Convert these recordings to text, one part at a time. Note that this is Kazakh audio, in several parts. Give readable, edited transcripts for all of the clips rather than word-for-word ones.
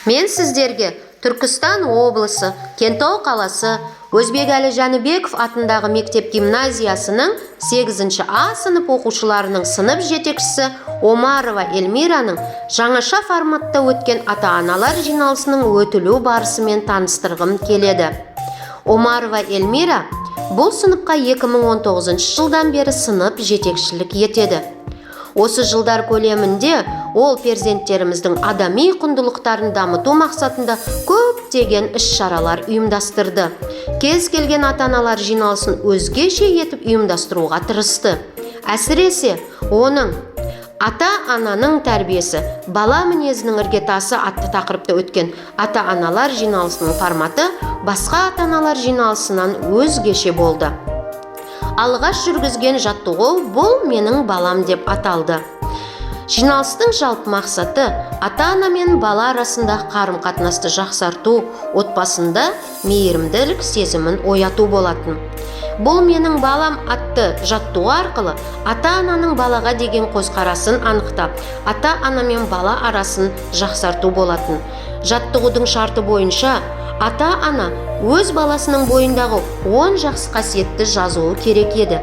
Мен сіздерге Түркістан облысы, Кентау қаласы, Өзбекәлі Жәнібеков атындағы мектеп гимназиясының 8 А сынып оқушыларының сынып жетекшісі Омарова Эльмираның жаңаша форматта өткен ата-аналар жиналысының өтілу барысымен таныстырғым келеді. Омарова Эльмира бұл сыныпқа 2019 жылдан бері сынып жетекшілік етеді. Осы жылдар көлемінде ол перзенттеріміздің адами құндылықтарын дамыту мақсатында көптеген іс-шаралар ұйымдастырды. Кез келген ата-аналар жиналысын өзгеше етіп ұйымдастыруға тырысты. Әсіресе оның ата-ананың тәрбиесі, бала мінезінің іргетасы атты тақырыпта өткен ата-аналар жиналысының форматы басқа ата-аналар жиналысынан өзгеше болды. Алғаш жүргізген жаттығу бұл менің балам деп аталды. Жиналыстың жалпы мақсаты ата-ана мен бала арасында қарым-қатынасты жақсарту, отбасында мейірімділік сезімін ояту болатын. Бұл менің балам атты жаттығу арқылы ата-ананың балаға деген көзқарасын анықтап, ата-ана мен бала арасын жақсарту болатын. Жаттығудың шарты бойынша ата-ана өз баласының бойындағы 10 жақсы қасиетті жазуы керек еді.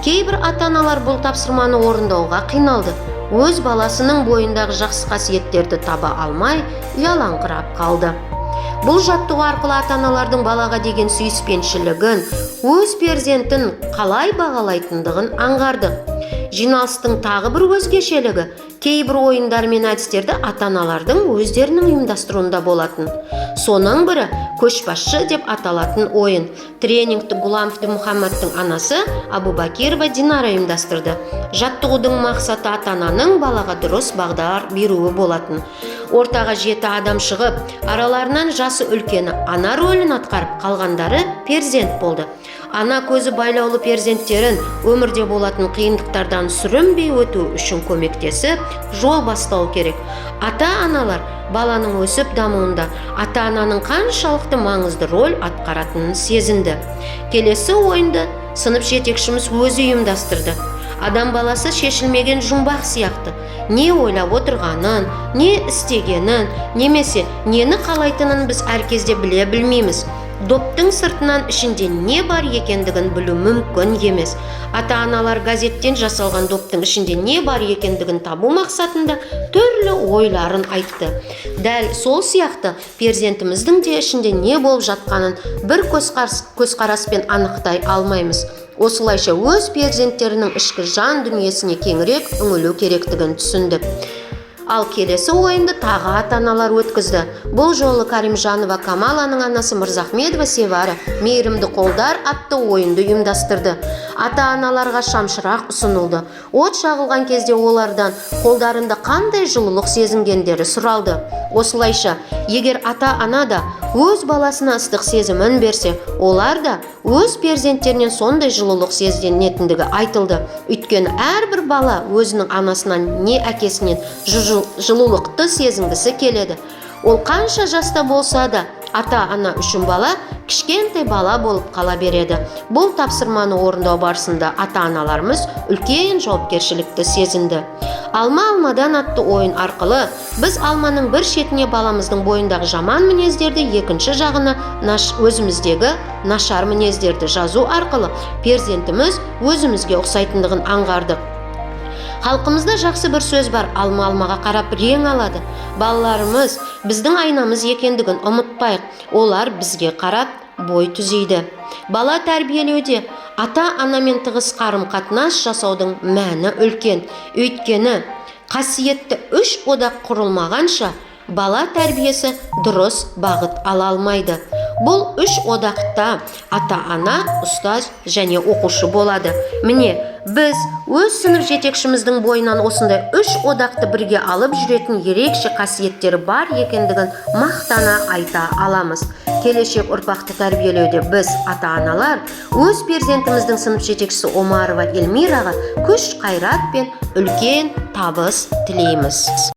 Кейбір ата-аналар бұл тапсырманы орындауға қиналды. Өз баласының бойындағы жақсы қасиеттерді таба алмай, ұялаңқырап қалды. Бұл жаттығу арқылы ата-аналардың балаға деген сүйіспеншілігін, өз перзентін қалай бағалайтындығын аңғарды. Жиналыстың тағы бір өзгешелігі кейбір ойындар мен әдістерді ата-аналардың өздерінің ұйымдастыруында болатын. Соның бірі көшбасшы деп аталатын ойын. Тренингті Гулам Мұхаммадтың анасы Абубакирова Динара ұйымдастырды. Жаттығудың мақсаты ата-ананың балаға дұрыс бағдар беруі болатын. Ортаға 7 адам шығып, араларынан жасы үлкені ана рөлін атқарып, қалғандары перзент болды. Ана көзі байлаулы перзенттерін өмірде болатын қиындықтардан сүрінбей өту үшін көмектесіп, жол бастау керек. Ата-аналар баланың өсіп дамуында ата-ананың қаншалықты маңызды рөл атқаратынын сезінді. Келесі ойынды сынып жетекшіміз өзі ұйымдастырды. Адам баласы шешілмеген жұмбақ сияқты. Не ойлап отырғанын, не істегенін, немесе нені қалайтынын біз әркезде біле білмейміз. Доптың сыртынан ішінде не бар екендігін білу мүмкін емес. Ата-аналар газеттен жасалған доптың ішінде не бар екендігін табу мақсатында түрлі ойларын айтты. Дәл сол сияқты перзентіміздің де ішінде не болып жатқанын бір көзқараспен анықтай алмаймыз. Осылайша өз перзенттерінің ішкі жан дүниесіне кеңірек үңілу керектігін түсінді. Ал келесі ойынды тағы ата-аналар өткізді. Бұл жолы Каримжанова Камаланың анасы Мырзахмедова Севара мейірімді қолдар атты ойынды ұйымдастырды. Ата-аналарға шамшырақ ұсынылды. От жағылған кезде олардан қолдарында қандай жылулық сезінгендері сұралды. Осылайша, егер ата-ана да өз баласына ыстық сезімін берсе, олар да өз перзенттерінен сондай жылулық сезінетіндігі айтылды. Өйткені әрбір бала өзінің анасынан не әкесінен жылулықты сезінгісі келеді. Ол қанша жаста болса да, ата-ана үшін бала кішкентай бала болып қала береді. Бұл тапсырманы орындау барысында ата-аналарымыз үлкен жауапкершілікті сезінді. Алма-алмадан атты ойын арқылы біз алманың бір шетіне баламыздың бойындағы жаман мінездерді, екінші жағына өзіміздегі нашар мінездерді жазу арқылы перзентіміз өзімізге ұқсайтындығын аңғардық. Халқымызда жақсы бір сөз бар: алма алмаға қарап рең алады. Балаларымыз біздің айнамыз екендігін ұмытпайық. Олар бізге қарап бой түзейді. Бала тәрбиелеуде ата-анамен тығыз қарым-қатынас жасаудың мәні үлкен. Өйткені қасиетті 3 одақ құрылмағанша бала тәрбиесі дұрыс бағыт ала алмайды. Бұл 3 одақта ата-ана, ұстаз және оқушы болады. Міне, біз өз сынып жетекшіміздің бойынан осындай 3 одақты бірге алып жүретін ерекше қасиеттері бар екендігін мақтана айта аламыз. Келешек ұрпақты тәрбиелеуде біз ата-аналар өз перзентіміздің сынып жетекшісі Омарова Эльмираға күш қайрат пен үлкен табыс тілейміз.